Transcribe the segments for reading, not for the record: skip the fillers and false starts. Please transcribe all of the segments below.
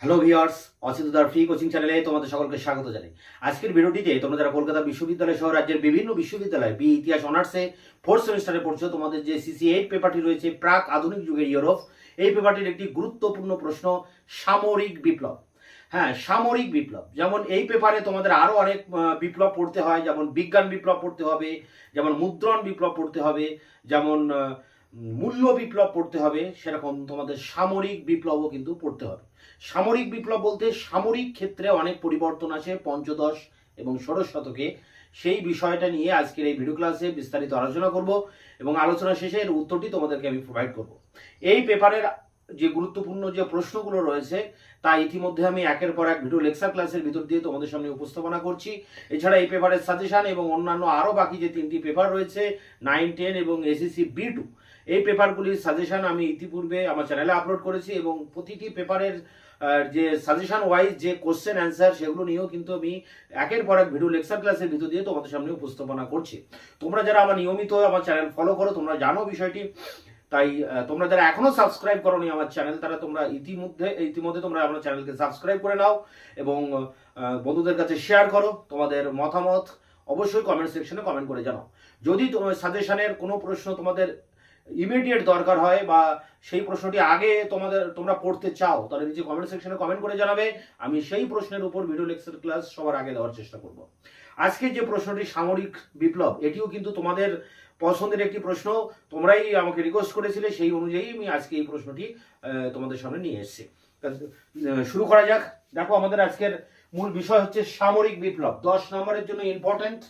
Hello viewers, অসিতদার free coaching চ্যানেলে তোমাদের সকলকে স্বাগত জানাই। আজকের ভিডিওটিতে তোমরা যারা কলকাতা বিশ্ববিদ্যালয় সহ রাজ্যের বিভিন্ন বিশ্ববিদ্যালয় ইতিহাস অনার্সে ফোর্থ সেমিস্টারে পড়ছো, তোমাদের যে CC8 পেপারটি রয়েছে প্রাক আধুনিক যুগের ইউরোপ, এই পেপারটির একটি গুরুত্বপূর্ণ প্রশ্ন সামরিক বিপ্লব। হ্যাঁ, সামরিক বিপ্লব। যেমন এই পেপারে তোমাদের আরো অনেক বিপ্লব পড়তে হয়, যেমন বিজ্ঞান বিপ্লব পড়তে হবে, যেমন মুদ্রণ বিপ্লব পড়তে হবে, যেমন মূল্য বিপ্লব পড়তে হবে, সেরকম তোমাদের সামরিক বিপ্লবও কিন্তু পড়তে হবে। সামরিক বিপ্লব বলতে সামরিক ক্ষেত্রে অনেক পরিবর্তন আছে পঞ্চদশ এবং ষোড়শ শতকে। সেই বিষয়টা নিয়ে আজকের এই ভিডিও ক্লাসে বিস্তারিত আলোচনা করব এবং আলোচনা শেষে এর উত্তরটি তোমাদেরকে আমি প্রোভাইড করব। এই পেপারের যে গুরুত্বপূর্ণ যে প্রশ্নগুলো রয়েছে তা ইতিমধ্যে আমি একের পর এক ভিডিও লেকচার ক্লাসের ভিতর দিয়ে তোমাদের সামনে উপস্থাপনা করছি। এছাড়া এই পেপারের সাজেশন এবং অন্যান্য আরও বাকি যে তিনটি পেপার রয়েছে 9, 10 এবং SSC B2, এই পেপারগুলির সাজেশন আমি ইতিপূর্বে আমার চ্যানেলে আপলোড করেছি এবং প্রতিটি পেপারের যে সাজেশন ওয়াইজ যে কোশ্চেন অ্যান্সার সেগুলো নিয়েও কিন্তু আমি একের পর এক ভিডিও লেকচার ক্লাসের ভিতর দিয়ে তোমাদের সামনে উপস্থাপনা করছি। তোমরা যারা আমার নিয়মিত আমার চ্যানেল ফলো করো তোমরা জানো বিষয়টি। তাই তোমরা যারা এখনো সাবস্ক্রাইব করোনি আমার চ্যানেল, তারা তোমরা ইতিমধ্যে তোমরা আমার চ্যানেলকে সাবস্ক্রাইব করে নাও এবং বন্ধুদের কাছে শেয়ার করো। তোমাদের মতামত অবশ্যই কমেন্ট সেকশনে কমেন্ট করে জানাও। যদি তোমার সাজেশনের কোনো প্রশ্ন তোমাদের ইমিডিয়েট দরকার হয় বা সেই প্রশ্নটি আগে তোমরা পড়তে চাও, তাহলে নিচে কমেন্ট সেকশনে কমেন্ট করে জানাবে। আমি সেই প্রশ্নের উপর ভিডিও লেকচার ক্লাস সবার আগে দেওয়ার চেষ্টা করব। আজকে যে প্রশ্নটি সামরিক বিপ্লব, এটিও কিন্তু তোমাদের পছন্দের একটি প্রশ্ন। তোমরাই আমাকে রিকোয়েস্ট করেছিলে, সেই অনুযায়ী আমি আজকে এই প্রশ্নটি তোমাদের সামনে নিয়ে এসেছি। শুরু করা যাক। দেখো, আমাদের আজকের মূল বিষয় হচ্ছে সামরিক বিপ্লব। 10 নম্বরের জন্য important,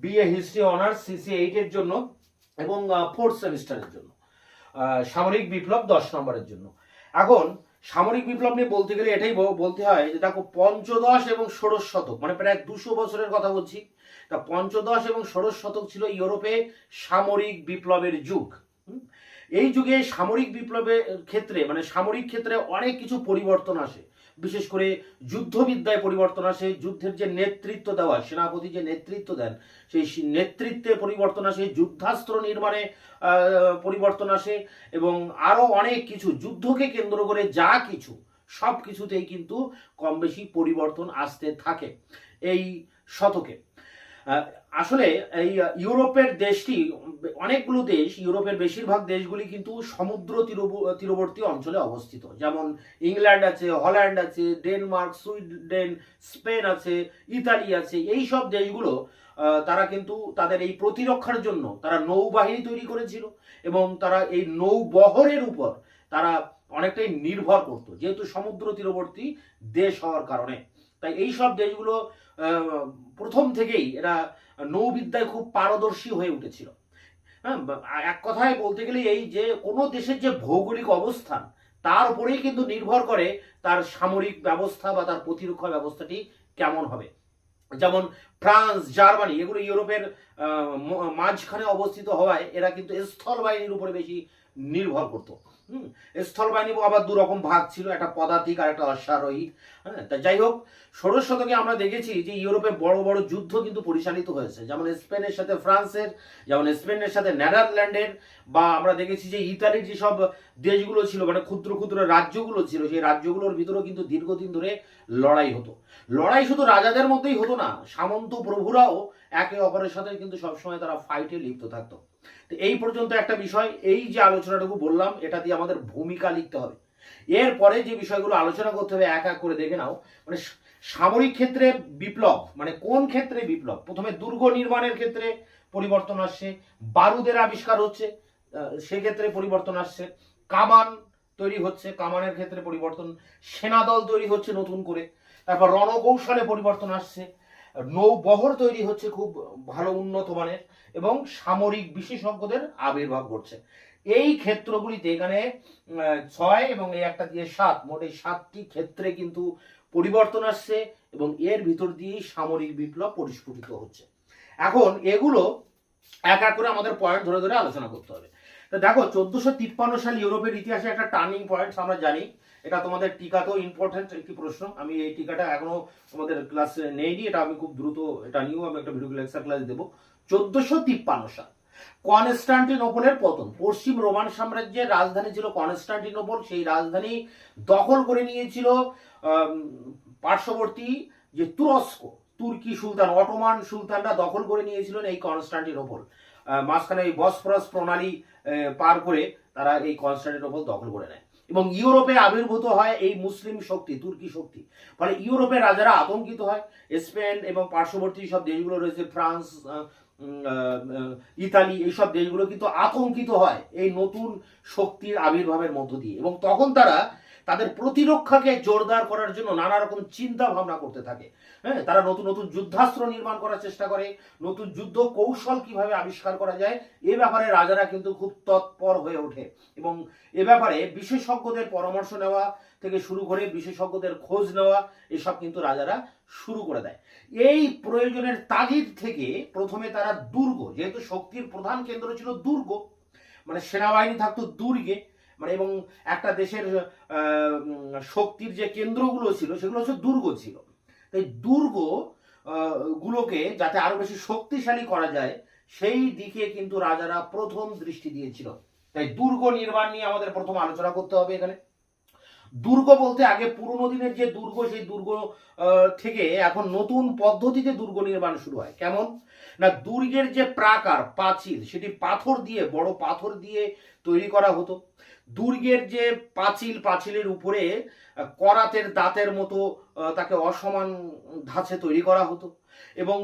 BA history honours CC8 এর জন্য এবং ফোর্থ সেমিস্টারের জন্য সামরিক বিপ্লব 10 নম্বরের জন্য। এখন সামরিক বিপ্লব নিয়ে বলতে গেলে এটাই বলতে হয় যে দেখো, পঞ্চদশ এবং ষোড়শ শতক মানে প্রায় 200 বছরের কথা বলছি। তা পঞ্চদশ এবং ষোড়শ শতক ছিল ইউরোপে সামরিক বিপ্লবের যুগ। এই যুগে সামরিক বিপ্লবের ক্ষেত্রে মানে সামরিক ক্ষেত্রে অনেক কিছু পরিবর্তন আসে। বিশেষ করে যুদ্ধবিদ্যায় পরিবর্তন আসে, যুদ্ধের যে নেতৃত্ব দেওয়া, সেনাপতি যে নেতৃত্ব দেন সেই নেতৃত্বে পরিবর্তন আসে, যুদ্ধাস্ত্র নির্মাণে পরিবর্তন আসে এবং আরো অনেক কিছু যুদ্ধকে কেন্দ্র করে যা কিছু সব কিছুতেই কিন্তু কম বেশি পরিবর্তন আসতে থাকে এই শতকে। আসলে এই ইউরোপের দেশটি, অনেকগুলো দেশ, ইউরোপের বেশিরভাগ দেশগুলি কিন্তু সমুদ্র তীরবর্তী অঞ্চলে অবস্থিত। যেমন ইংল্যান্ড আছে, হল্যান্ড আছে, ডেনমার্ক, সুইডেন, স্পেন আছে, ইতালি আছে। এই সব দেশগুলো তারা কিন্তু তাদের এই প্রতিরক্ষার জন্য তারা নৌবাহিনী তৈরি করেছিল এবং তারা এই নৌবহরের উপর তারা অনেকটাই নির্ভর করত, যেহেতু সমুদ্র তীরবর্তী দেশ হওয়ার কারণে। তাই এই সব দেশগুলো প্রথম থেকেই এরা নৌবিদ্যায় খুব পারদর্শী হয়ে উঠেছিল। হ্যাঁ, এক কথায় বলতে গেলে এই যে কোনো দেশের যে ভৌগোলিক অবস্থান তার উপরেই কিন্তু নির্ভর করে তার সামরিক ব্যবস্থা বা তার প্রতিরক্ষা ব্যবস্থাটি কেমন হবে। যেমন ফ্রান্স, জার্মানি এগুলো ইউরোপের মাঝখানে অবস্থিত হওয়ায় এরা কিন্তু স্থল বাহিনীর উপরে বেশি নির্ভর করতো। স্থল বাহিনী আবার দু রকম ভাগ ছিল, একটা পদাতিক আর একটা অশ্বারোহী। হ্যাঁ, তা যাই হোক, ষোড়শ শতকে আমরা দেখেছি যে ইউরোপে বড় বড় যুদ্ধ কিন্তু পরিচালিত হয়েছে, যেমন স্পেনের সাথে ফ্রান্সের, যেমন স্পেনের সাথে নেদারল্যান্ডের, বা আমরা দেখেছি যে ইতালির যেসব দেশগুলো ছিল মানে ক্ষুদ্র ক্ষুদ্র রাজ্যগুলো ছিল, সেই রাজ্যগুলোর ভিতরেও কিন্তু দীর্ঘদিন ধরে লড়াই হতো। লড়াই শুধু রাজাদের মধ্যেই হতো না, সামন্ত প্রভুরাও একে অপরের সাথে কিন্তু সবসময় তারা ফাইটে লিপ্ত থাকতো। তো এই পর্যন্ত একটা বিষয়। এই যে আলোচনাটুকু বললাম এটা দিয়ে আমাদের ভূমিকা লিখতে হবে। এরপরে যে বিষয়গুলো আলোচনা করতে হবে এক এক করে দেখে নাও। মানে সামরিক ক্ষেত্রে বিপ্লব মানে কোন ক্ষেত্রে বিপ্লব? প্রথমে দুর্গ নির্মাণের ক্ষেত্রে পরিবর্তন আসছে, বারুদের আবিষ্কার হচ্ছে, সেক্ষেত্রে পরিবর্তন আসছে, কামান তৈরি হচ্ছে, কামানের ক্ষেত্রে পরিবর্তন, সেনাদল তৈরি হচ্ছে নতুন করে, তারপর রণকৌশলে পরিবর্তন আসছে, নৌবহর তৈরি হচ্ছে খুব ভালো উন্নত মানের, এবং সামরিক বিশেষজ্ঞদের আবির্ভাব ঘটছে। এই ক্ষেত্রগুলিতে এখানে 6 এবং এই একটা দিয়ে 7, মোট এই 7টি ক্ষেত্রে কিন্তু পরিবর্তন আসছে এবং এর ভিতর দিয়েই সামরিক বিপ্লব পরিস্ফুটিত হচ্ছে। এখন এগুলো এক এক করে আমাদের পয়েন্ট ধরে ধরে আলোচনা করতে হবে। তো দেখো, 1453 সাল ইউরোপের ইতিহাসে একটা টার্নিং পয়েন্ট আমরা জানি। এটা তোমাদের টিকাতেও ইম্পর্টেন্ট একটি প্রশ্ন। আমি এই টিকাটা এখনো তোমাদের ক্লাসে নেইনি, এটা আমি খুব দ্রুত এটা নিয়েও আমি একটা ভিডিও লেকচার ক্লাস দেবো। 1453 সাল কনস্টান্টিনোপলের পতন। পশ্চিম রোমান সাম্রাজ্যের রাজধানী ছিল কনস্টান্টিনোপল, সেই রাজধানী দখল করে নিয়েছিল পার্শ্ববর্তী যে তুরস্ক, তুর্কি সুলতান, অটোমান সুলতানরা দখল করে নিয়েছিলেন এই কনস্টান্টিনোপল। মাঝখানে এই বসফরাস প্রণালী পার করে তারা এই কনস্টান্টিনোপল দখল করে নেয় এবং ইউরোপে আবির্ভূত হয় এই মুসলিম শক্তি, তুর্কি শক্তি। ফলে ইউরোপের রাজারা আতঙ্কিত হয়। স্পেন এবং পার্শ্ববর্তী সব দেশগুলো রয়েছে, ফ্রান্স, ইতালি, এইসব দেশগুলো কিন্তু আতঙ্কিত হয় এই নতুন শক্তির আবির্ভাবের মধ্য দিয়ে, এবং তখন তারা তাদের প্রতিরক্ষাকে জোরদার করার জন্য নানা রকম চিন্তা ভাবনা করতে থাকে। হ্যাঁ, তারা নতুন নতুন যুদ্ধাস্ত্র নির্মাণ করার চেষ্টা করে, নতুন যুদ্ধ কৌশল কিভাবে আবিষ্কার করা যায় এ ব্যাপারে রাজারা কিন্তু খুব তৎপর হয়ে ওঠে, এবং এ ব্যাপারে বিশেষজ্ঞদের পরামর্শ নেওয়া থেকে শুরু করে বিশেষজ্ঞদের খোঁজ নেওয়া এসব কিন্তু রাজারা শুরু করে দেয়। এই প্রয়োজনের তাগিদ থেকে প্রথমে তারা দুর্গ, যেহেতু শক্তির প্রধান কেন্দ্র ছিল দুর্গ, মানে সেনাবাহিনী থাকতো দুর্গে, মানে এবং একটা দেশের শক্তির যে কেন্দ্রগুলো ছিল সেগুলো হচ্ছে দুর্গ ছিল। তাই দুর্গ গুলোকে যাতে আরো বেশি শক্তিশালী করা যায় সেই দিকে কিন্তু রাজারা প্রথম দৃষ্টি দিয়েছিল। তাই দুর্গ নির্মাণ নিয়ে আমাদের প্রথম আলোচনা করতে হবে এখানে। দুর্গ বলতে আগে পুরনো দিনের যে দুর্গ, সেই দুর্গ থেকে এখন নতুন পদ্ধতিতে দুর্গ নির্মাণ শুরু হয়। কেমন না, দুর্গের যে প্রাকার পাঁচিল সেটি পাথর দিয়ে, বড় পাথর দিয়ে তৈরি করা হতো। দুর্গের যে পাঁচিল, পাঁচিলের উপরে করাতের দাঁতের মতো তাকে অসমান ধাঁচে তৈরি করা হতো, এবং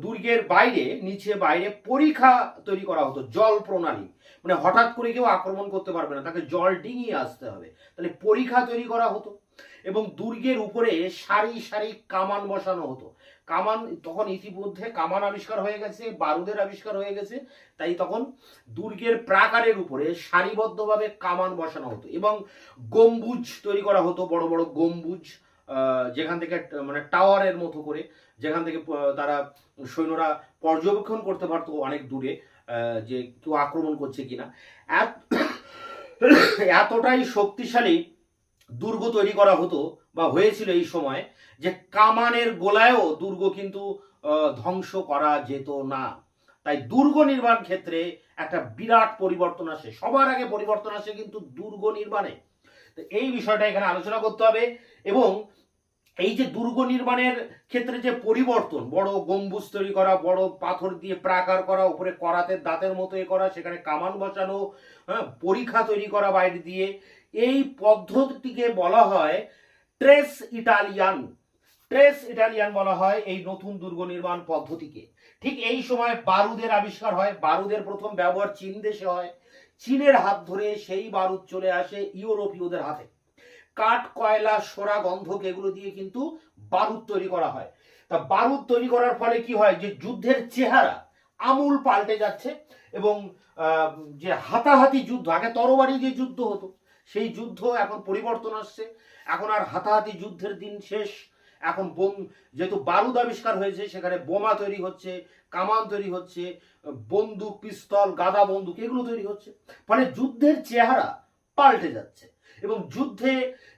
দুর্গের বাইরে, নিচে বাইরে পরিখা তৈরি করা হতো, জল প্রণালী, মানে হঠাৎ করে কেউ আক্রমণ করতে পারবে না, তাকে জল ডিঙিয়ে আসতে হবে, তাহলে পরিখা তৈরি করা হতো। এবং দুর্গের উপরে সারি সারি কামান বসানো হতো। কামান, তখন ইতিমধ্যে কামান আবিষ্কার হয়ে গেছে, বারুদের আবিষ্কার হয়ে গেছে, তাই তখন দুর্গের প্রাকারের উপরে সারিবদ্ধভাবে কামান বসানো হতো, এবং গম্বুজ তৈরি করা হতো, বড় বড় গম্বুজ, যেখান থেকে মানে টাওয়ারের মতো করে, যেখান থেকে তারা সৈন্যরা পর্যবেক্ষণ করতে পারতো অনেক দূরে যে কেউ আক্রমণ করছে কিনা। এতটাই শক্তিশালী দুর্গ তৈরি করা হতো বা হয়েছিল এই সময়, যে কামানের গোলায়ও দুর্গ কিন্তু ধ্বংস করা যেত না। তাই দুর্গ নির্মাণ ক্ষেত্রে একটা বিরাট পরিবর্তন আসে। সবার আগে পরিবর্তন আসে কিন্তু দুর্গ নির্মাণে। তো এই বিষয়টা এখানে আলোচনা করতে হবে। এবং এই যে দুর্গ নির্মাণের ক্ষেত্রে যে পরিবর্তন, বড় গম্বুজ তৈরি করা, বড় পাথর দিয়ে প্রাকার করা, উপরে করাতের দাঁতের মতো এ করা, সেখানে কামান বসানো, হ্যাঁ, পরিখা তৈরি করা বাইরে দিয়ে, এই পদ্ধতিটিকে বলা হয় ট্রেস ইটালিয়ান। ট্রেস ইটালিয়ান বলা হয় এই নতুন দুর্গ নির্মাণ পদ্ধতিকে। ঠিক এই সময় বারুদের আবিষ্কার হয়। বারুদের প্রথম ব্যবহার চীন দেশে হয়। চীনের হাত ধরে সেই বারুদ চলে আসে ইউরোপীয়দের হাতে। কাঠ, কয়লা, সোরা, গন্ধক এগুলো দিয়ে কিন্তু বারুদ তৈরি করা হয়। তা বারুদ তৈরি করার ফলে কি হয়, যে যুদ্ধের চেহারা আমূল পাল্টে যাচ্ছে, এবং যে হাতাহাতি যুদ্ধ, আগে তরবারি দিয়ে যুদ্ধ হতো, সেই যুদ্ধ এখন পরিবর্তন আসছে। এখন আর হাতাহাতি যুদ্ধের দিন শেষ। এখন যেহেতু বারুদ আবিষ্কার হয়েছে, সেখানে বোমা তৈরি হচ্ছে, কামান তৈরি হচ্ছে, বন্দুক, পিস্তল, গাদা বন্দুক এগুলো তৈরি হচ্ছে। ফলে যুদ্ধের চেহারা পাল্টে যাচ্ছে, এবং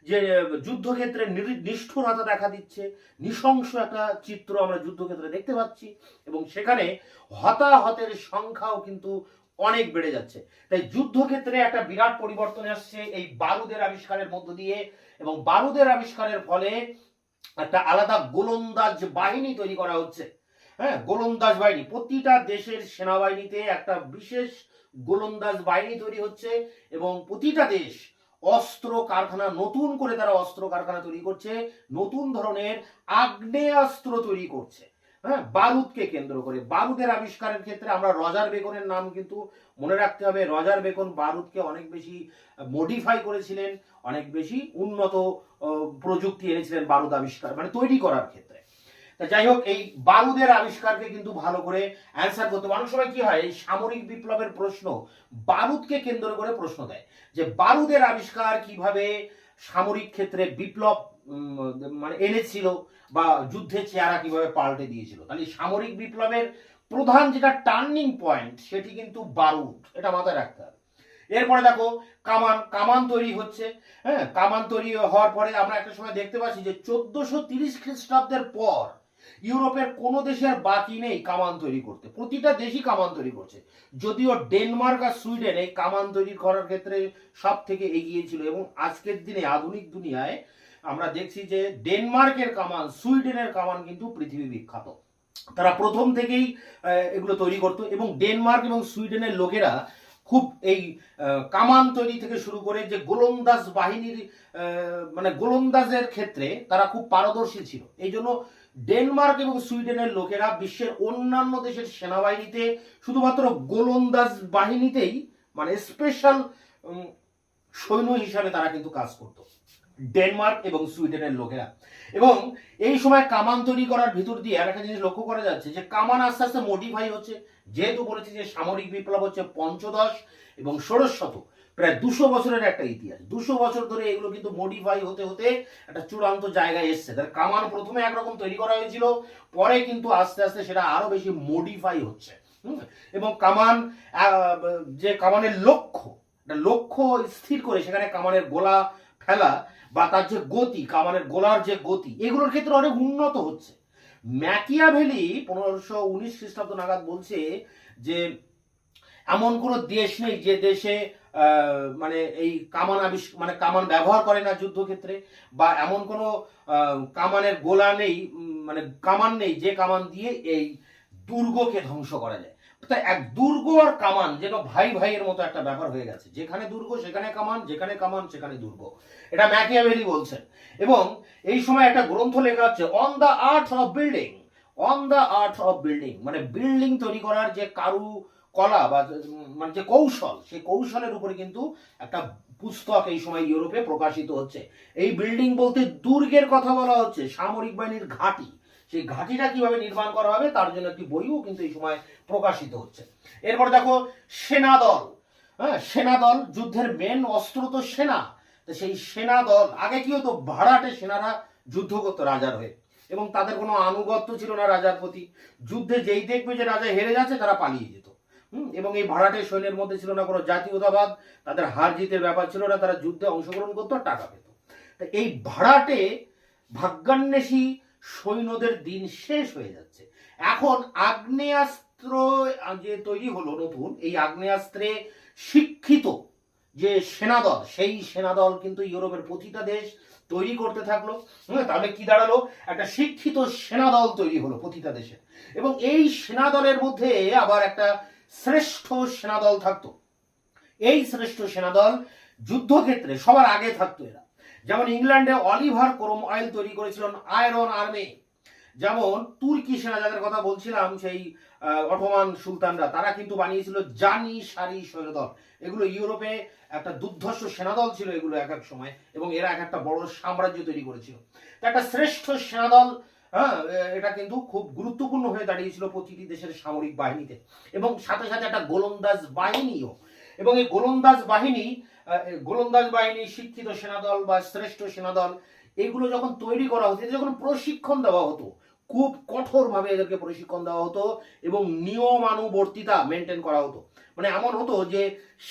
যে যুদ্ধক্ষেত্রে নিষ্ঠুরতা দেখা দিচ্ছে, নৃশংস একটা চিত্র আমরা যুদ্ধক্ষেত্রে দেখতে পাচ্ছি, এবং সেখানে হতাহতের সংখ্যাও কিন্তু অনেক বেড়ে যাচ্ছে। তাই যুদ্ধক্ষেত্রে একটা বিরাট পরিবর্তন আসছে এই বারুদের আবিষ্কারের মধ্য দিয়ে, এবং বারুদের আবিষ্কারের ফলে একটা আলাদা গোলন্দাজ বাহিনী তৈরি করা হচ্ছে। হ্যাঁ, গোলন্দাজ বাহিনী, প্রতিটা দেশের সেনাবাহিনীতে একটা বিশেষ গোলন্দাজ বাহিনী তৈরি হচ্ছে, এবং প্রতিটা দেশ অস্ত্র কারখানা, নতুন করে তারা অস্ত্র কারখানা তৈরি করছে, নতুন ধরনের আগ্নেয়াস্ত্র তৈরি করছে। হ্যাঁ, বারুদকে কেন্দ্র করে। বারুদের আবিষ্কারের ক্ষেত্রে আমরা রজার বেকনের নাম কিন্তু মনে রাখতে হবে। রজার বেকন বারুদকে অনেক বেশি মডিফাই করেছিলেন, অনেক বেশি উন্নত প্রযুক্তি এনেছিলেন বারুদ আবিষ্কার, মানে তৈরি করার ক্ষেত্রে। তা যাই হোক, এই বারুদের আবিষ্কারকে কিন্তু ভালো করে অ্যান্সার করতে হবে। অনেক সময় কি হয়, এই সামরিক বিপ্লবের প্রশ্ন বারুদকে কেন্দ্র করে প্রশ্ন দেয়, যে বারুদের আবিষ্কার কিভাবে সামরিক ক্ষেত্রে বিপ্লব মানে এনেছিল, বা যুদ্ধের চেহারা কিভাবে পাল্টে দিয়েছিল। তাহলে সামরিক বিপ্লবের প্রধান যেটা টার্নিং পয়েন্ট সেটি কিন্তু বারুদ, এটা মাথায় রাখতে হবে। এরপরে দেখো কামান তৈরি হচ্ছে। হ্যাঁ, কামান তৈরি হওয়ার পরে আমরা একটা সময় দেখতে পাচ্ছি যে 1430 খ্রিস্টাব্দের পর ইউরোপের কোনো দেশে আর বাকি নেই কামান তৈরি করতে, প্রতিটা দেশই কামান তৈরি করছে। যদিও ডেনমার্ক আর সুইডেন এই কামান তৈরি করার ক্ষেত্রে সব থেকে এগিয়ে ছিল, এবং আজকের দিনে আধুনিক দুনিয়ায় আমরা দেখছি যে ডেনমার্কের কামান, সুইডেনের কামান কিন্তু পৃথিবী বিখ্যাত। তারা প্রথম থেকেই এগুলো তৈরি করতো, এবং ডেনমার্ক এবং সুইডেনের লোকেরা খুব এই কামান তৈরি থেকে শুরু করে যে গোলন্দাজ বাহিনীর মানে গোলন্দাজের ক্ষেত্রে তারা খুব পারদর্শী ছিল। এই জন্য ডেনমার্ক এবং সুইডেনের লোকেরা বিশ্বের অন্যান্য দেশের সেনাবাহিনীতে শুধুমাত্র গোলন্দাজ বাহিনীতেই মানে স্পেশাল সৈন্য হিসাবে তারা কিন্তু কাজ করত, ডেনমার্ক এবং সুইডেনের লোকেরা। এবং এই সময় কামান তৈরি করার ভিতর দিয়ে আর একটা জিনিস লক্ষ্য করা যাচ্ছে যে কামান আস্তে আস্তে মডিফাই হচ্ছে। যেহেতু বলেছি যে সামরিক বিপ্লব হচ্ছে পঞ্চদশ এবং ষোড়শ শতক, প্রায় 200 বছরের একটা ইতিহাস। 200 বছর ধরে এগুলো কিন্তু মডিফাই হতে হতে একটা চূড়ান্ত জায়গায় এসছে। তার কামান প্রথমে একরকম তৈরি করা হয়েছিল, পরে কিন্তু আস্তে আস্তে সেটা আরো বেশি মডিফাই হচ্ছে। এবং কামান যে কামানের লক্ষ্য স্থির করে সেখানে কামানের গোলা ফেলা বা তার যে গতি, কামানের গোলার যে গতি, এগুলোর ক্ষেত্রে অনেক উন্নত হচ্ছে। ম্যাকিয়াভেলি 1519 খ্রিস্টাব্দ নাগাদ বলছে যে এমন কোনো দেশ নেই যে দেশে মানে এই কামান মানে কামান ব্যবহার করে না যুদ্ধক্ষেত্রে, বা এমন কোনো কামানের গোলা নেই, মানে কামান নেই যে কামান দিয়ে এই দুর্গকে ধ্বংস করা যায়। তাই এক দুর্গ আর কামান যেন ভাই ভাইয়ের মতো একটা ব্যাপার হয়ে গেছে, যেখানে দুর্গ সেখানে কামান, যেখানে কামান সেখানে দুর্গ। এটা ম্যাকিয়াভেলি বলছেন। এবং এই সময় একটা গ্রন্থ লেখা হচ্ছে on the art of building, on the art of building, মানে বিল্ডিং তৈরি করার যে কারু কলা বা মানে যে কৌশল, সেই কৌশলের উপরে কিন্তু একটা পুস্তক এই সময় ইউরোপে প্রকাশিত হচ্ছে। এই বিল্ডিং বলতে দুর্গের কথা বলা হচ্ছে, সামরিক বাহিনীর ঘাঁটি, সেই ঘাঁটিটা কিভাবে নির্মাণ করা হবে তার জন্য একটি বইও কিন্তু এই সময় প্রকাশিত হচ্ছে। এরপর দেখো সেনাদল। হ্যাঁ, সেনাদল, যুদ্ধের মেন অস্ত্র তো সেনা। তো সেই সেনাদল আগে কি হতো, ভাড়াটে সেনারা যুদ্ধ করতো রাজার হয়ে, এবং তাদের কোনো আনুগত্য ছিল না রাজার প্রতি। যুদ্ধে যেই দেখবে যে রাজা হেরে যাচ্ছে তারা পালিয়ে যেত। এবং এই ভাড়াটে সৈন্যের মধ্যে ছিল না কোনো জাতীয়তাবাদ, তাদের হার জিতের ব্যাপার ছিল না, তারা যুদ্ধে অংশগ্রহণ করতো আর টাকা পেত। এই ভাড়াটে ভাগ্যান্বেষী সৈন্যদের দিন শেষ হয়ে যাচ্ছে। এখন আগ্নেয়াস্ত্র যে তৈরি হলো নতুন, এই আগ্নেয়াস্ত্রে শিক্ষিত যে সেনাদল, সেই সেনাদল কিন্তু ইউরোপের প্রতিটা দেশ তৈরি করতে থাকলো। তাহলে কি দাঁড়ালো, একটা শিক্ষিত সেনাদল তৈরি হলো প্রতিটা দেশে। এবং এই সেনাদলের মধ্যে আবার একটা শ্রেষ্ঠ সেনাদল থাকতো। এই শ্রেষ্ঠ সেনাদল যুদ্ধক্ষেত্রে সবার আগে থাকতো এরা। যেমন ইংল্যান্ডে অলিভার ক্রomwell তৈরি করেছিলেন আয়রন আর্মি। যেমন তুর্কি সেনা যাদের কথা বলছিলাম, সেই অটোমান সুলতানরা, তারা কিন্তু বানিয়েছিল জানি সারি সৈন্যদল। এগুলো ইউরোপে একটা দুর্ধর্ষ সেনাদল ছিল এগুলো এক এক সময়, এবং এরা এক একটা বড় সাম্রাজ্য তৈরি করেছিল। একটা শ্রেষ্ঠ সেনাদল, হ্যাঁ, এটা কিন্তু খুব গুরুত্বপূর্ণ হয়ে দাঁড়িয়েছিল প্রতিটি দেশের সামরিক বাহিনীতে। এবং সাথে সাথে একটা গোলন্দাজ বাহিনীও। এবং এই গোলন্দাজ বাহিনী, শিক্ষিত সেনাদল বা শ্রেষ্ঠ সেনাদল, এগুলো যখন তৈরি করা হতো, যখন প্রশিক্ষণ দেওয়া হতো, খুব কঠোরভাবে এদেরকে প্রশিক্ষণ দেওয়া হতো এবং নিয়মানুবর্তিতা মেনটেন করা হতো। মানে এমন হতো যে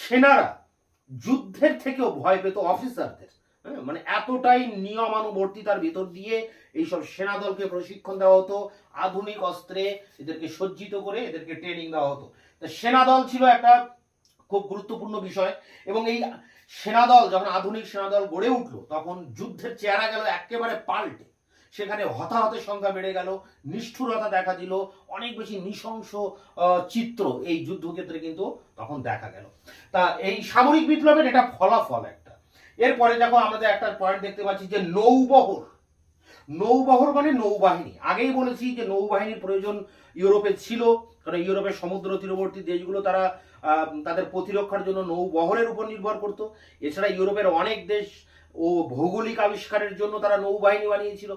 সেনারা যুদ্ধের থেকেও ভয় পেত অফিসারদের। মানে এতটাই নিয়মানুবর্তিতার ভিতর দিয়ে এইসব সেনাদলকে প্রশিক্ষণ দেওয়া হতো, আধুনিক অস্ত্রে এদেরকে সজ্জিত করে এদেরকে ট্রেনিং দেওয়া হতো। তা সেনাদল ছিল একটা খুব গুরুত্বপূর্ণ বিষয়। এবং এই সেনাদল যখন আধুনিক সেনাদল গড়ে উঠলো, তখন যুদ্ধের চেহারা গেল একেবারে পাল্টে। সেখানে হতাহতের সংখ্যা বেড়ে গেল, নিষ্ঠুরতা দেখা দিল, অনেক বেশি নৃশংস চিত্র এই যুদ্ধক্ষেত্রে কিন্তু তখন দেখা গেল। তা এই সামরিক বিপ্লবের এটা ফলাফল একটা। এরপরে দেখো আমাদের একটা পয়েন্ট দেখতে পাচ্ছি যে নৌবহর মানে নৌবাহিনী। আগেই বলেছি যে নৌবাহিনীর প্রয়োজন ইউরোপে ছিল, কারণ ইউরোপের সমুদ্র তীরবর্তী দেশগুলো তারা তাদের প্রতিরক্ষার জন্য নৌবহরের উপর নির্ভর করত। এছাড়া ইউরোপের অনেক দেশ ও ভৌগোলিক আবিষ্কারের জন্য তারা নৌবাহিনী বানিয়েছিল।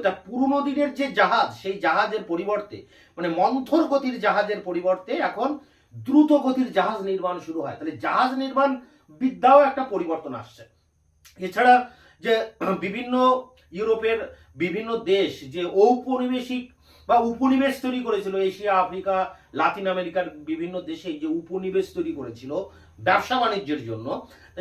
তা পুরনো দিনের যে জাহাজ, সেই জাহাজের পরিবর্তে, মানে মন্থর গতির জাহাজের পরিবর্তে এখন দ্রুত গতির জাহাজ নির্মাণ শুরু হয়। তাহলে জাহাজ নির্মাণ বিদ্যাও একটা পরিবর্তন আসছে। এছাড়া যে বিভিন্ন ইউরোপের বিভিন্ন দেশ যে ঔপনিবেশিক বা উপনিবেশ তৈরি করেছিল, এশিয়া, আফ্রিকা, লাতিন আমেরিকার বিভিন্ন দেশে যে উপনিবেশ তৈরি করেছিল ব্যবসা বাণিজ্যের জন্য,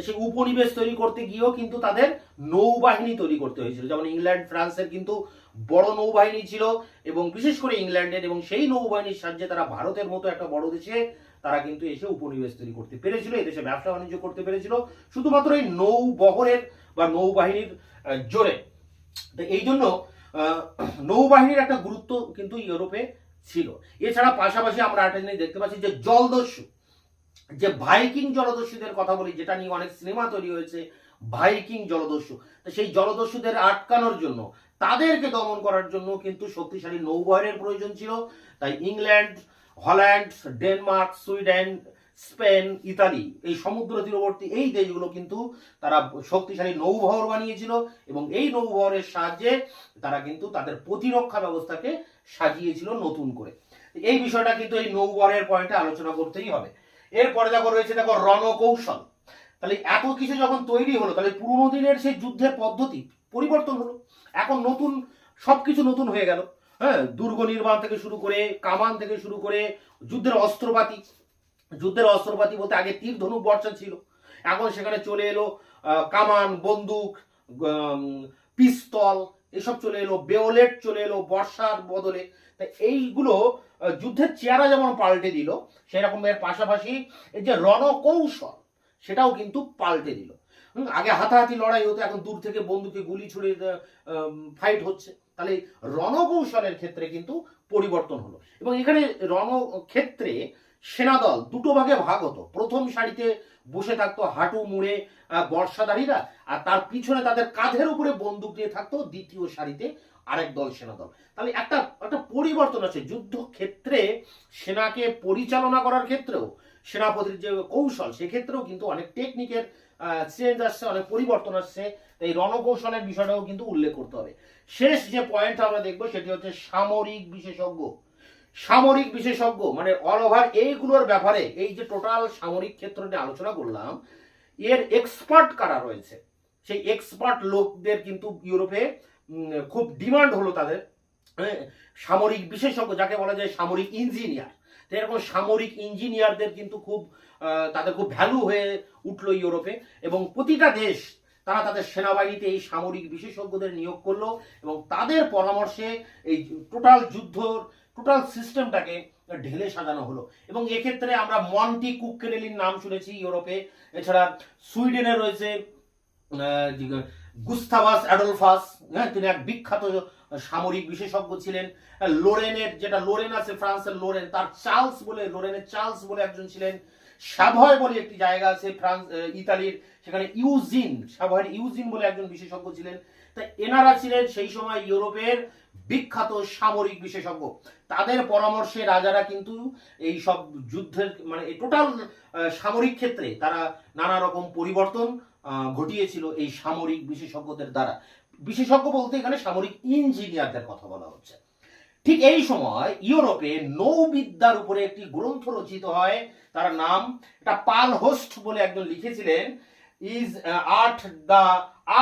সেই উপনিবেশ তৈরি করতে গিয়েও কিন্তু তাদের নৌবাহিনী তৈরি করতে হয়েছিল। যেমন ইংল্যান্ড, ফ্রান্সের কিন্তু বড় নৌবাহিনী ছিল এবং বিশেষ করে ইংল্যান্ডের, এবং সেই নৌবাহিনীর সাহায্যে তারা ভারতের মতো একটা বড় দেশে তারা কিন্তু এসে উপনিবেশ তৈরি করতে পেরেছিল, এদেশে ব্যবসা বাণিজ্য করতে পেরেছিল শুধুমাত্র এই নৌবহরের বা নৌবাহিনীর জোরে। তো এই জন্য নৌবাহিনীর একটা গুরুত্ব কিন্তু ইউরোপে ছিল। এছাড়া পাশাপাশি আমরা একটা জিনিস দেখতে পাচ্ছি যে জলদস্যু, যে ভাইকিং জলদস্যুদের কথা বলি, যেটা নিয়ে অনেক সিনেমা তৈরি হয়েছে, ভাইকিং জলদস্যু। তো সেই জলদস্যুদের আটকানোর জন্য, তাদেরকে দমন করার জন্য কিন্তু শক্তিশালী নৌবহরের প্রয়োজন ছিল। তাই England, Holland, Denmark, Sweden, Spain, Italy, এই সমুদ্র তীরবর্তী এই দেশগুলো কিন্তু তারা শক্তিশালী নৌবহর বানিয়েছিল এবং এই নৌবহরের সাহায্যে তারা কিন্তু তাদের প্রতিরক্ষা ব্যবস্থাকে সাজিয়েছিল নতুন করে। এই বিষয়টা কিন্তু এই নৌবহরের পয়েন্টে আলোচনা করতেই হবে। এরপরে দেখো রয়েছে দেখো রণকৌশল। তাহলে এত কিছু যখন তৈরি হলো, তাহলে পুরোনো দিনের সেই যুদ্ধের পদ্ধতি পরিবর্তন হলো, এখন নতুন সবকিছু নতুন হয়ে গেল। হ্যাঁ, দুর্গ নির্মাণ থেকে শুরু করে, কামান থেকে শুরু করে, যুদ্ধের অস্ত্রপাতি বলতে আগে তীর ধনুক বর্ষা ছিল, এখন সেখানে চলে এলো কামান, বন্দুক, পিস্তল, এসব চলে এলো, বেওলেট চলে এলো বর্ষার বদলে। তাই এইগুলো যুদ্ধের চেহারা যেমন পাল্টে দিল, সেরকম এর পাশাপাশি এই যে রণকৌশল সেটাও কিন্তু পাল্টে দিল। আগে হাতাহাতি লড়াই হতো, এখন দূর থেকে বন্দুকে গুলি ছুড়ে ফাইট হচ্ছে। তাহলে রণকৌশলের ক্ষেত্রে কিন্তু পরিবর্তন হলো। এবং এখানে রণক্ষেত্রে সেনাদল দুটো ভাগে ভাগ হতো। প্রথম সারিতে বসে থাকতো হাঁটু মুড়ে বর্ষাধারীরা, আর তার পিছনে তাদের কাঁধের উপরে বন্দুক দিয়ে থাকতো দ্বিতীয় সারিতে আরেক দল সেনাদল। তাহলে একটা পরিবর্তন আছে যুদ্ধক্ষেত্রে। সেনাকে পরিচালনা করার ক্ষেত্রেও সেনাপতির যে কৌশল, সেক্ষেত্রেও কিন্তু অনেক টেকনিকের চেঞ্জ আসছে, অনেক পরিবর্তন আসছে। এই রণকৌশলের বিষয়টাও কিন্তু উল্লেখ করতে হবে। শেষ যে পয়েন্ট আমরা দেখবো সেটি হচ্ছে সামরিক বিশেষজ্ঞ। সামরিক বিশেষজ্ঞ মানে অল ওভার এইগুলোর ব্যাপারে, এই যে টোটাল সামরিক ক্ষেত্র নিয়ে আলোচনা করলাম, এর এক্সপার্ট কারা রয়েছে, সেই এক্সপার্ট লোকদের কিন্তু ইউরোপে খুব ডিমান্ড হলো তাদের। সামরিক বিশেষজ্ঞ যাকে বলা যায় সামরিক ইঞ্জিনিয়ার, এরকম সামরিক ইঞ্জিনিয়ারদের কিন্তু তাদের খুব ভ্যালু হয়ে উঠলো ইউরোপে। এবং প্রতিটা দেশ তারা তাদের সেনাবাহিনীতে এই সামরিক বিশেষজ্ঞদের নিয়োগ করলো এবং তাদের পরামর্শে এই টোটাল সিস্টেমটাকে ঢেলে সাজানো হলো। এবং এক্ষেত্রে আমরা মন্টি কুক্কেরেলির নাম শুনেছি ইউরোপে। এছাড়া সুইডেনে রয়েছে গুস্তাভাস অ্যাডলফাস, হ্যাঁ, তিনি এক বিখ্যাত সামরিক বিশেষজ্ঞ ছিলেন। লোরেন আছে, ফ্রান্সের লোরেন, তার লোরেনের চার্লস বলে একজন ছিলেন। সাভয় বলে একটি জায়গা আছে ইতালির, সেখানে সাভয়ের ইউজিন বলে একজন বিশেষজ্ঞ ছিলেন। তাই এনারা ছিলেন সেই সময় ইউরোপের বিখ্যাত সামরিক বিশেষজ্ঞ। তাদের পরামর্শে রাজারা কিন্তু এই সব যুদ্ধের মানে এই টোটাল সামরিক ক্ষেত্রে তারা নানা রকম পরিবর্তন ঘটিয়েছিল এই সামরিক বিশেষজ্ঞদের দ্বারা। বিশেষজ্ঞ বলতে এখানে সামরিক ইঞ্জিনিয়ারদের কথা বলা হচ্ছে। ঠিক এই সময় ইউরোপে নৌবিদ্যার উপরে একটি গ্রন্থ রচিত হয়, তার নাম এটা পাল হোস্ট বলে একজন লিখেছিলেন, ইজ আর্ট দ্য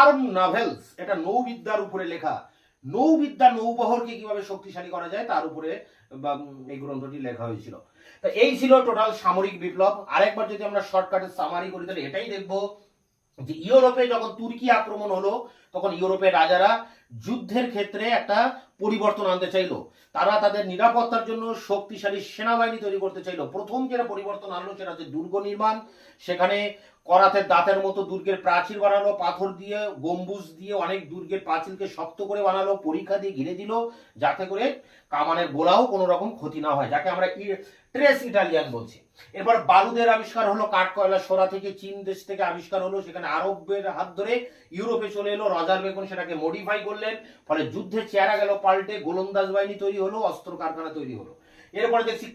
আর্ম নাভেলস। এটা নৌবিদ্যার উপরে লেখা, নৌবহরকে কিভাবে শক্তিশালী করা যায় তার উপরে এই গ্রন্থটি লেখা হয়েছিল। তো এই ছিল টোটাল সামরিক বিপ্লব। আরেকবার যদি আমরা শর্টকাটে সামারি করি তাহলে এটাই দেখবো যে ইউরোপে যখন তুর্কি আক্রমণ হলো, তখন ইউরোপের রাজারা যুদ্ধের ক্ষেত্রে একটা পরিবর্তন আনতে চাইলো। তারা তাদের নিরাপত্তার জন্য শক্তিশালী সেনাবাহিনী তৈরি করতে চাইলো। প্রথম যেটা পরিবর্তন আনলো সেটা হচ্ছে দুর্গ নির্মাণ। সেখানে করাতের দাঁতের মতো দুর্গের প্রাচীর বানালো, পাথর দিয়ে গম্বুজ দিয়ে অনেক দুর্গের পাঁচিলকে শক্ত করে বানালো, পরীক্ষা দিয়ে ঘিরে দিল যাতে করে কামানের গোলাও কোনো রকম ক্ষতি না হয়, যাকে আমরা ট্রেস ইটালিয়ান বলছি। এরপর বারুদের আবিষ্কার হলো, কাঠ কয়লা সোরা থেকে চীন দেশ থেকে আবিষ্কার হলো, সেখানে আরবের হাত ধরে ইউরোপে চলে এলো। রজার বেকন সেটাকে মডিফাই করলেন, ফলে যুদ্ধের চেহারা গেল পাল্টে, গোলন্দাজ বাহিনী তৈরি হলো, অস্ত্র কারখানা তৈরি হলো। এরপরে দেখছি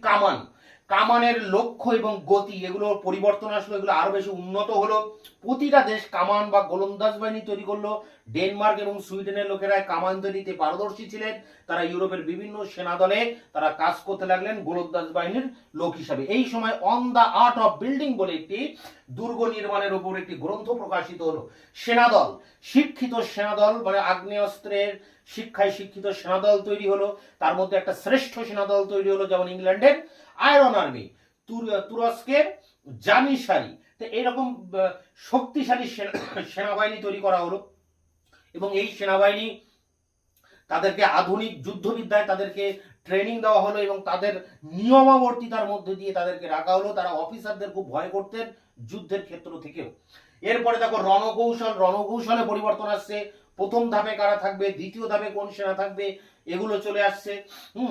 কামানের লক্ষ্য এবং গতি এগুলোর পরিবর্তন আসলো, এগুলো আরো বেশি উন্নত হলো। প্রতিটা দেশ কামান বা গোলন্দাজ বাহিনী তৈরি করলো। ডেনমার্ক এবং সুইডেনের লোকেরা কামান তৈরিতে পারদর্শী ছিলেন, তারা ইউরোপের বিভিন্ন সেনা দলে তারা কাজ করতে লাগলেন গোলন্দাজ বাহিনীর লোক হিসাবে। এই সময় on the art of building বলে একটি দুর্গ নির্মাণের উপর একটি গ্রন্থ প্রকাশিত হলো। সেনাদল, শিক্ষিত সেনাদল মানে আগ্নেয়াস্ত্রের শিক্ষায় শিক্ষিত সেনাদল তৈরি হলো। তার মধ্যে একটা শ্রেষ্ঠ সেনাদল তৈরি হলো, যেমন ইংল্যান্ডের আয়রন আর্মি, তুরস্কের জানিসারি। তো এইরকম শক্তিশালী সেনাবাহিনী তৈরি করা হলো এবং এই সেনাবাহিনী তাদেরকে আধুনিক যুদ্ধবিদ্যায় তাদেরকে ট্রেনিং দেওয়া হলো এবং তাদের নিয়মাবর্তিতার মধ্যে দিয়ে তাদেরকে রাখা হলো। তারা অফিসারদের খুব ভয় করতেন যুদ্ধের ক্ষেত্র থেকেও। এরপরে দেখো রণকৌশলে পরিবর্তন আসছে। প্রথম ধাপে কারা থাকবে, দ্বিতীয় ধাপে কোন সেনা থাকবে, এগুলো চলে আসছে।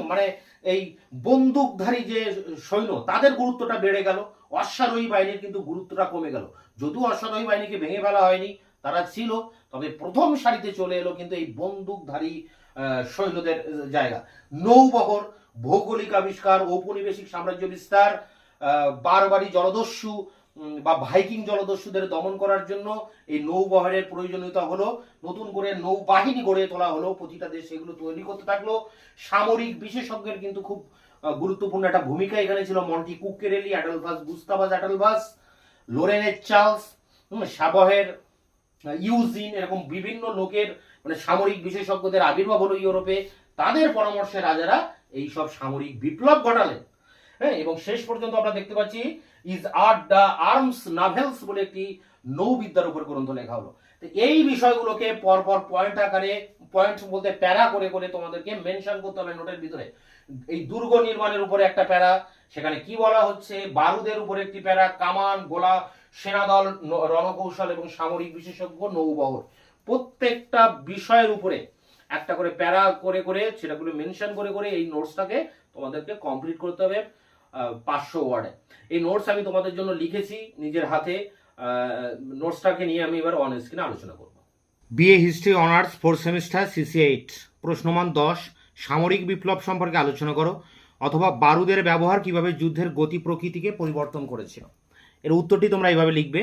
মানে এই বন্দুকধারী যে সৈন্য তাদের গুরুত্বটা বেড়ে গেল, অশ্বারোহী বাহিনীর কিন্তু গুরুত্বটা কমে গেল। যদিও অশ্বারোহী বাহিনীকে ভেঙে ফেলা হয়নি, তারা ছিল, তবে প্রথম সারিতে চলে এলো কিন্তু এই বন্দুকধারী সৈন্যদের জায়গা। নৌবহর, ভৌগোলিক আবিষ্কার, ঔপনিবেশিক সাম্রাজ্য বিস্তার, বারবারি জলদস্যু বা ভাইকিং জলদস্যুদের দমন করার জন্য এই নৌবহরের প্রয়োজনীয়তা হলো। নতুন করে নৌবাহিনী গড়ে তোলা হলো, প্রতিটা দেশ সেগুলো তৈরি করতে থাকলো। সামরিক বিশেষজ্ঞের কিন্তু খুব গুরুত্বপূর্ণ একটা ভূমিকা এখানে ছিল। Monty কুক্কেরেলি, Adolphus গুস্তাভাস Adolphus, লোরেনের Charles, সাবহের Eugene, এরকম বিভিন্ন লোকের মানে সামরিক বিশেষজ্ঞদের আবির্ভাব হলো ইউরোপে। তাদের পরামর্শে রাজারা এই সব সামরিক বিপ্লব ঘটালেন। হ্যাঁ, এবং শেষ পর্যন্ত আমরা দেখতে পাচ্ছি ইজ আর্ট দ্য আর্মস নাভেলস বলে একটি নৌবিদ্যার উপর গ্রন্থ লেখা হলো। তো এই বিষয়গুলোকে পরপর পয়েন্ট আকারে, পয়েন্ট বলতে প্যারা করে করে তোমাদেরকে মেনশন করতে হবে নোটের ভিতরে। এই দুর্গ নির্মাণের উপরে একটা প্যারা, সেখানে কি বলা হচ্ছে, বারুদের উপরে একটি প্যারা, কামান, গোলা, সেনাদল, রণকৌশল এবং সামরিক বিশেষজ্ঞ, নৌবহর, প্রত্যেকটা বিষয়ের উপরে একটা করে প্যারা করে করে সেটাগুলো মেনশন করে করে এই নোটসটাকে তোমাদেরকে কমপ্লিট করতে হবে 500 ওয়ার্ডে। এই নোটস আমি তোমাদের জন্য লিখেছি নিজের হাতে। নোটসটাকে নিয়ে আমি এবার অন স্ক্রিনে আলোচনা করব। BA history honours 4th semester CC8, প্রশ্নমান 10, সামরিক বিপ্লব সম্পর্কে আলোচনা করো, অথবা বারুদের ব্যবহার কিভাবে যুদ্ধের গতি প্রকৃতিকে পরিবর্তন করেছিল। এর উত্তরটি তোমরা এইভাবে লিখবে।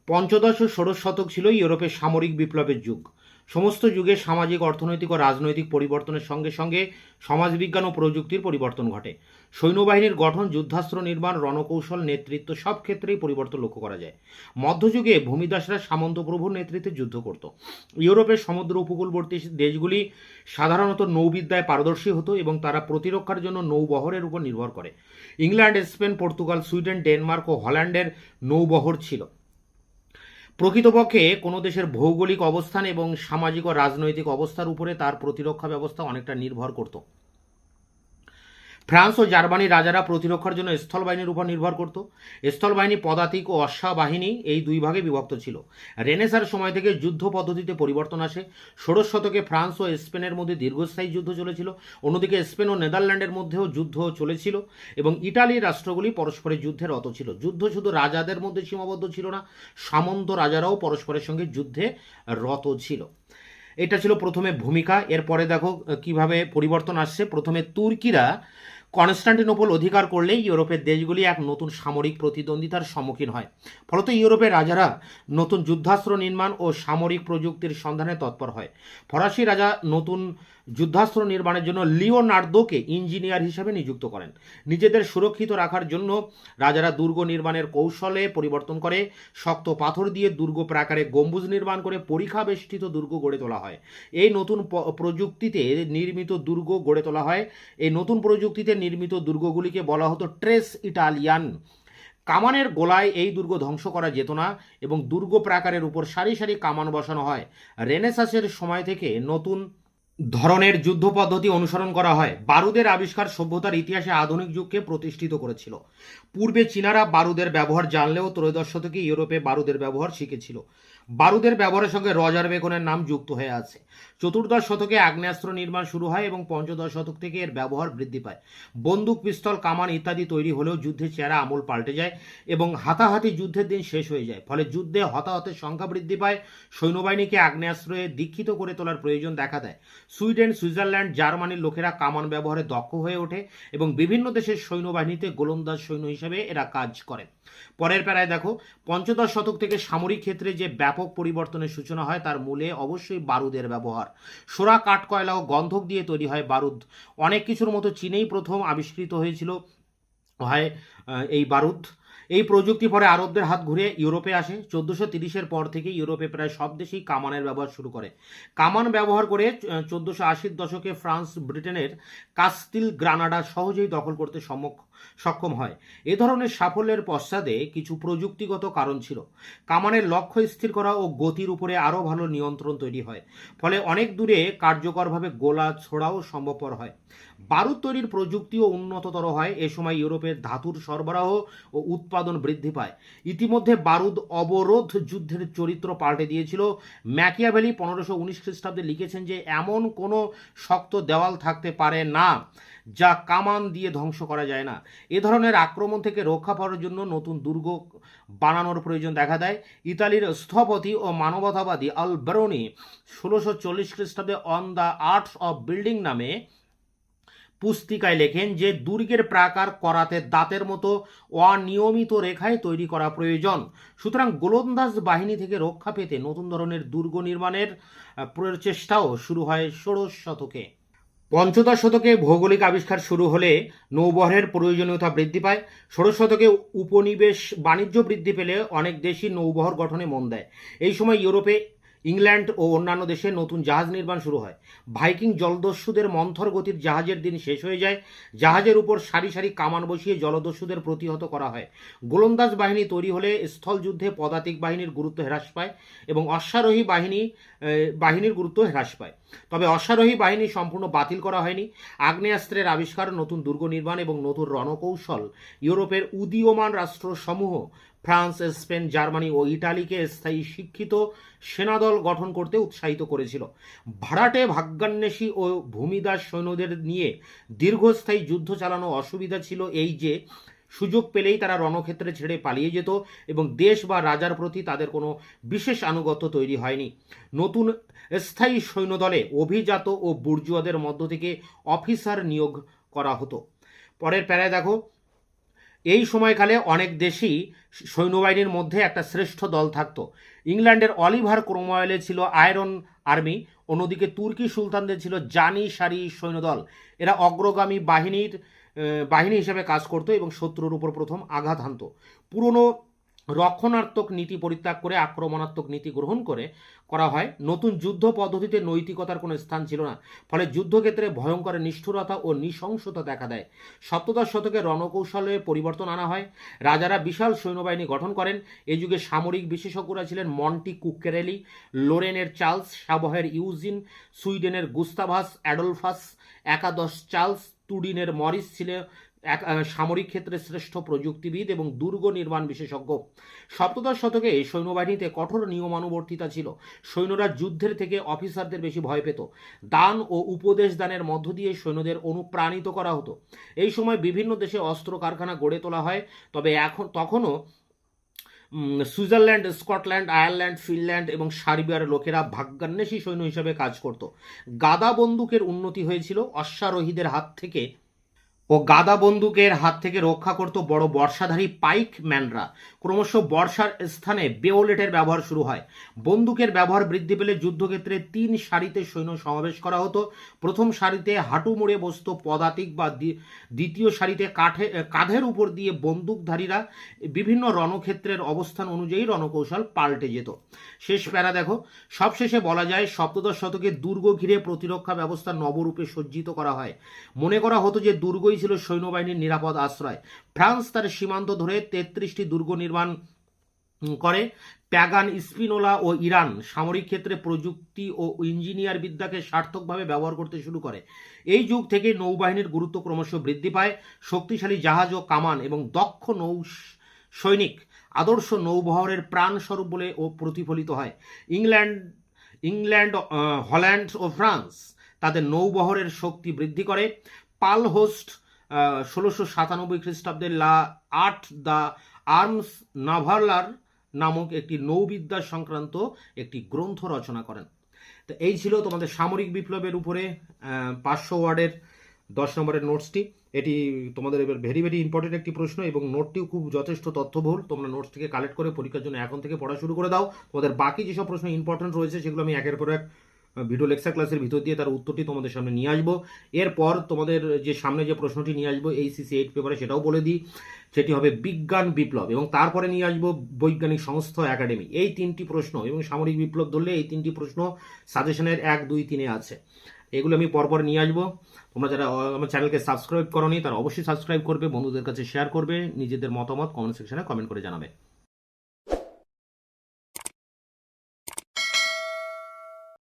পঞ্চদশ ও ষোড়শ শতক ছিল ইউরোপের সামরিক বিপ্লবের যুগ। সমস্ত যুগে সামাজিক, অর্থনৈতিক ও রাজনৈতিক পরিবর্তনের সঙ্গে সঙ্গে সমাজবিজ্ঞান ও প্রযুক্তির পরিবর্তন ঘটে। সৈন্যবাহিনীর গঠন, যুদ্ধাস্ত্র নির্মাণ, রণকৌশল, নেতৃত্ব সব ক্ষেত্রেই পরিবর্তন লক্ষ্য করা যায়। মধ্যযুগে ভূমিদাসরা সামন্তপ্রভুর নেতৃত্বে যুদ্ধ করত। ইউরোপের সমুদ্র উপকূলবর্তী দেশগুলি সাধারণত নৌবিদ্যায় পারদর্শী হতো এবং তারা প্রতিরক্ষার জন্য নৌবহরের উপর নির্ভর করে। England, Spain, Portugal, Sweden, Denmark ও হল্যান্ডের নৌবহর ছিল। প্রকৃতপক্ষে কোনো দেশের ভৌগোলিক অবস্থান এবং সামাজিক ও রাজনৈতিক অবস্থার উপরে তার প্রতিরক্ষা ব্যবস্থা অনেকটা নির্ভর করত। ফ্রান্স ও জার্মানির রাজারা প্রতিরক্ষার জন্য স্থলবাহিনীর উপর নির্ভর করত। স্থলবাহিনী পদাতিক ও অশ্বাবাহিনী এই দুই ভাগে বিভক্ত ছিল। রেনেসার সময় থেকে যুদ্ধ পদ্ধতিতে পরিবর্তন আসে। ষোড়শ শতকে ফ্রান্স ও স্পেনের মধ্যে দীর্ঘস্থায়ী যুদ্ধ চলেছিল। অন্যদিকে স্পেন ও নেদারল্যান্ডের মধ্যেও যুদ্ধ চলেছিল এবং ইটালির রাষ্ট্রগুলি পরস্পরের যুদ্ধে রত ছিল। যুদ্ধ শুধু রাজাদের মধ্যে সীমাবদ্ধ ছিল না, সামন্ত রাজারাও পরস্পরের সঙ্গে যুদ্ধে রত ছিল। এটা ছিল প্রথমে ভূমিকা। এরপরে দেখো কিভাবে পরিবর্তন আসছে। প্রথমে তুর্কিরা কনস্টান্টিনোপল অধিকার করলেই ইউরোপের দেশগুলি এক নতুন সামরিক প্রতিদ্বন্দ্বিতার সম্মুখীন হয়। ফলত ইউরোপের রাজারা নতুন যুদ্ধাস্ত্র নির্মাণ ও সামরিক প্রযুক্তির সন্ধানে তৎপর হয়। ফরাসি রাজা নতুন যুদ্ধাস্ত্র নির্মাণের জন্য লিওনার্দোকে ইঞ্জিনিয়ার হিসেবে নিযুক্ত করেন। নিজেদের সুরক্ষিত রাখার জন্য রাজারা দুর্গ নির্মাণের কৌশলে পরিবর্তন করে। শক্ত পাথর দিয়ে দুর্গ প্রাকারে গম্বুজ নির্মাণ করে পরিখা বেষ্টিত দুর্গ গড়ে তোলা হয়। এই নতুন প্রযুক্তিতে নির্মিত দুর্গ গড়ে তোলা হয়। এই নতুন প্রযুক্তিতে নির্মিত দুর্গগুলিকে বলা হতো ট্রেস ইটালিয়ান। কামানের গোলায় এই দুর্গ ধ্বংস করা যেত না এবং দুর্গ প্রাকারের উপর সারি সারি কামান বসানো হয়। রেনেসাসের সময় থেকে নতুন ধরনের যুদ্ধ পদ্ধতি অনুসরণ করা হয়। বারুদের আবিষ্কার সভ্যতার ইতিহাসে আধুনিক যুগকে প্রতিষ্ঠিত করেছিল। পূর্বে চীনারা বারুদের ব্যবহার জানলেও ত্রয়োদশ শতকে ইউরোপে বারুদের ব্যবহার শিখেছিল। বারুদের ব্যবহারের সঙ্গে রজার বেকনের নাম যুক্ত হয়ে আছে। চতুর্দশ শতকে আগ্নেয়াস্ত্র নির্মাণ শুরু হয় এবং পঞ্চদশ শতক থেকে এর ব্যবহার বৃদ্ধি পায়। বন্দুক, পিস্তল, কামান ইত্যাদি তৈরি হলেও যুদ্ধের চেহারা আমূল পাল্টে যায় এবং হাতাহাতি যুদ্ধের দিন শেষ হয়ে যায়। ফলে যুদ্ধে হতাহতের সংখ্যা বৃদ্ধি পায়। সৈন্যবাহিনীকে আগ্নেয়াস্ত্রে দীক্ষিত করে তোলার প্রয়োজন দেখা দেয়। সুইডেন, সুইজারল্যান্ড, জার্মানির লোকেরা কামান ব্যবহারে দক্ষ হয়ে ওঠে এবং বিভিন্ন দেশের সৈন্যবাহিনীতে গোলন্দাজ সৈন্য হিসেবে এরা কাজ করে। পরের প্যারায় দেখো, পঞ্চদশ শতক থেকে সামরিক ক্ষেত্রে যে ব্যাপক পরিবর্তনের সূচনা হয় তার মূলে অবশ্যই বারুদের ব্যবহার। সোরা, কাঠ, কয়লা ও গন্ধক দিয়ে তৈরি হয় বারুদ। অনেক কিছুর মতো চীনেই প্রথম আবিষ্কৃত হয়েছিল হয় এই বারুদ। এই প্রযুক্তি পরে আরবদের হাত ঘুরে ইউরোপে আসে। 1430-এর পর থেকে ইউরোপে প্রায় সব দেশেই কামানের ব্যবহার শুরু করে। কামান ব্যবহার করে 1480-র দশকে ফ্রান্স ব্রিটেনের কাস্তিল গ্রানাডা সহজেই দখল করতে সক্ষম হয়। এ ধরনের সাফল্যের পশ্চাতে কিছু প্রযুক্তিগত কারণ ছিল। কামানের লক্ষ্য স্থির করা ও গতির উপরে আরও ভালো নিয়ন্ত্রণ তৈরি হয়, ফলে অনেক দূরে কার্যকরভাবে গোলা ছোড়াও সম্ভবপর হয়। বারুদ তৈরির প্রযুক্তিও উন্নততর হয়। এ সময় ইউরোপের ধাতুর সরবরাহ ও উৎপাদন বৃদ্ধি পায়। ইতিমধ্যে বারুদ অবরোধ যুদ্ধের চরিত্র পাল্টে দিয়েছিল। ম্যাকিয়াভেলি 1519 খ্রিস্টাব্দে লিখেছেন যে এমন কোনো শক্ত দেওয়াল থাকতে পারে না যা কামান দিয়ে ধ্বংস করা যায় না। এ ধরনের আক্রমণ থেকে রক্ষা পাওয়ার জন্য নতুন দুর্গ বানানোর প্রয়োজন দেখা দেয়। ইতালির স্থপতি ও মানবতাবাদী আলবেরোনি 1640 খ্রিস্টাব্দে on the arts of building নামে পুস্তিকায় লেখেন যে দুর্গের প্রাকার করাতে দাঁতের মতো অনিয়মিত রেখায় তৈরি করা প্রয়োজন। সুতরাং গোলন্দাজ বাহিনী থেকে রক্ষা পেতে নতুন ধরনের দুর্গ নির্মাণের প্রচেষ্টাও শুরু হয় ষোড়শ শতকে। পঞ্চদশ শতকে ভৌগোলিক আবিষ্কার শুরু হলে নৌবহরের প্রয়োজনীয়তা বৃদ্ধি পায়। ষোড়শ শতকে উপনিবেশ বাণিজ্য বৃদ্ধি পেলে অনেক দেশই নৌবহর গঠনে মন দেয়। এই সময় ইউরোপে, ইংল্যান্ড ও অন্যান্য দেশে নতুন জাহাজ নির্মাণ শুরু হয়। ভাইকিং জলদস্যুদের মন্থর গতির জাহাজের দিন শেষ হয়ে যায়। জাহাজের উপর সারি সারি কামান বসিয়ে জলদস্যুদের প্রতিহত করা হয়। গোলন্দাজ বাহিনী তৈরি হলে স্থল যুদ্ধে পদাতিক বাহিনীর গুরুত্ব হ্রাস পায় এবং অশ্বারোহী বাহিনীর গুরুত্ব হ্রাস পায়। তবে অশ্বারোহী বাহিনী সম্পূর্ণ বাতিল করা হয়নি। আগ্নেয়াস্ত্রের আবিষ্কার, নতুন দুর্গ নির্মাণ এবং নতুন রণকৌশল ইউরোপের উদীয়মান রাষ্ট্রসমূহ ফ্রান্স, স্পেন, জার্মানি ও ইটালিকে স্থায়ী শিক্ষিত সেনাদল গঠন করতে উৎসাহিত করেছিল। ভাড়াটে, ভাগ্যান্বেষী ও ভূমিদাস সৈন্যদের নিয়ে দীর্ঘস্থায়ী যুদ্ধ চালানো অসুবিধা ছিল এই যে সুযোগ পেলেই তারা রণক্ষেত্রে ছেড়ে পালিয়ে যেত এবং দেশ বা রাজার প্রতি তাদের কোনো বিশেষ আনুগত্য তৈরি হয়নি। নতুন স্থায়ী সৈন্যদলে অভিজাত ও বুর্জুয়াদের মধ্য থেকে অফিসার নিয়োগ করা হতো। পরের প্যারায় দেখো, এই সময়কালে অনেক দেশই সৈন্যবাহিনীর মধ্যে একটা শ্রেষ্ঠ দল থাকত। ইংল্যান্ডের অলিভার ক্রোমওয়েলে ছিল আয়রন আর্মি, অন্যদিকে তুর্কি সুলতানদের ছিল জানি সারি সৈন্যদল। এরা অগ্রগামী বাহিনী হিসেবে কাজ করত এবং শত্রুর উপর প্রথম আঘাত হানত। পুরনো রক্ষণাত্মক নীতি পরিত্যাগ করে আক্রমণাত্মক নীতি গ্রহণ করা হয়। নতুন যুদ্ধ পদ্ধতিতে নৈতিকতার কোনো স্থান ছিল না, ফলে যুদ্ধক্ষেত্রে ভয়ঙ্কর নিষ্ঠুরতা ও নৃশংসতা দেখা দেয়। সপ্তদশ শতকে রণকৌশলে পরিবর্তন আনা হয়। রাজারা বিশাল সৈন্যবাহিনী গঠন করেন। এই যুগে সামরিক বিশেষজ্ঞরা ছিলেন মন্টি কুক্কেরেলি, লোরেনের চার্লস, সাবহের ইউজিন, সুইডেনের গুস্তাভাস অ্যাডলফাস, একাদশ চার্লস, তুডিনের মরিস ছিল সামরিক ক্ষেত্রে শ্রেষ্ঠ প্রযুক্তিবিদ এবং দুর্গ নির্মাণ বিশেষজ্ঞ। সপ্তদশ শতকে সৈন্যবাহিনীতে কঠোর নিয়মানুবর্তিতা ছিল। সৈন্যরা যুদ্ধের থেকে অফিসারদের বেশি ভয় পেত। দান ও উপদেশ দানের মধ্য দিয়ে সৈন্যদের অনুপ্রাণিত করা হতো। এই সময় বিভিন্ন দেশে অস্ত্র কারখানা গড়ে তোলা হয়। তবে তখনও সুইজারল্যান্ড, স্কটল্যান্ড, আয়ারল্যান্ড, ফিনল্যান্ড এবং সার্বিয়ার লোকেরা ভাগ্যান্বেষী সৈন্য হিসেবে কাজ করত। গাদা বন্দুকের উন্নতি হয়েছিল। অশ্বারোহীদের হাত থেকে গাদা বন্দুকের হাত থেকে রক্ষা করত বড় বর্ষাধারী পাইক ম্যানরা। ক্রমশ বর্ষার স্থানে বেওলেটের ব্যবহার শুরু হয়। বন্দুকের ব্যবহার বৃদ্ধি পেলে যুদ্ধক্ষেত্রে 3 সারিতে সৈন্য সমাবেশ করা হতো। প্রথম সারিতে হাঁটু মুড়ে বসত পদাতিক বা দ্বিতীয় সারিতে কাঁধের উপর দিয়ে বন্দুকধারীরা। বিভিন্ন রণক্ষেত্রের অবস্থান অনুযায়ী রণকৌশল পাল্টে যেত। শেষ প্যারা দেখো, সবশেষে বলা যায় সপ্তদশ শতকে দুর্গ ঘিরে প্রতিরক্ষা ব্যবস্থা নবরূপে সজ্জিত করা হয়। মনে করা হতো যে দুর্গই ছিল সৈন্যবাহিনীর নিরাপদ আশ্রয়। ফ্রান্স তার সীমান্ত ধরে 33টি দুর্গ নির্মাণ করে। প্যাগান, স্পিনোলা ও ইরান সামরিক ক্ষেত্রে প্রযুক্তি ও ইঞ্জিনিয়ার বিদ্যাকে সার্থকভাবে ব্যবহার করতে শুরু করে। এই যুগ থেকে নৌবাহিনীর গুরুত্ব ক্রমশ বৃদ্ধি পায়। শক্তিশালী জাহাজ ও কামান এবং দক্ষ নৌ সৈনিক আদর্শ নৌবহরের প্রাণস্বরূপ বলে প্রতিফলিত হয়। ইংল্যান্ড, হল্যান্ড ও ফ্রান্স তাদের নৌবহরের শক্তি বৃদ্ধি করে। পাল হোস্ট 1697 খ্রিস্টাব্দে লা আর্ট দ্য আর্মস নাভালার নামক একটি নৌবিদ্যা সংক্রান্ত একটি গ্রন্থ রচনা করেন। তো এই ছিল তোমাদের সামরিক বিপ্লবের উপরে 500 ওয়ার্ডের 10 নম্বরের নোটসটি। এটি তোমাদের এবার ভেরি ভেরি ইম্পর্টেন্ট একটি প্রশ্ন এবং নোটটিও খুব যথেষ্ট তথ্যবহুল। তোমরা নোটস থেকে কালেক্ট করে পরীক্ষার জন্য এখন থেকে পড়া শুরু করে দাও। তোমাদের বাকি যেসব প্রশ্ন ইম্পর্টেন্ট রয়েছে সেগুলো আমি একের পর এক ভিডিও লেকচার ক্লাসের ভিতর দিয়ে তার উত্তরটি তোমাদের সামনে নিয়ে আসবো। এরপর তোমাদের যে সামনে যে প্রশ্নটি নিয়ে আসবো এই CC 8 পেপারে, সেটাও বলে দিই, সেটি হবে বিজ্ঞান বিপ্লব, এবং তারপরে নিয়ে আসবো বৈজ্ঞানিক সংস্থা একাডেমি। এই 3টি প্রশ্ন এবং সামরিক বিপ্লব ধরলে এই 3টি প্রশ্ন সাজেশনের 1, 2, 3 আছে। এগুলো আমি পরপর নিয়ে আসবো। তোমরা যারা আমার চ্যানেলকে সাবস্ক্রাইব করোনি তারা অবশ্যই সাবস্ক্রাইব করবে, বন্ধুদের কাছে শেয়ার করবে, নিজেদের মতামত কমেন্ট সেকশনে কমেন্ট করে জানাবে।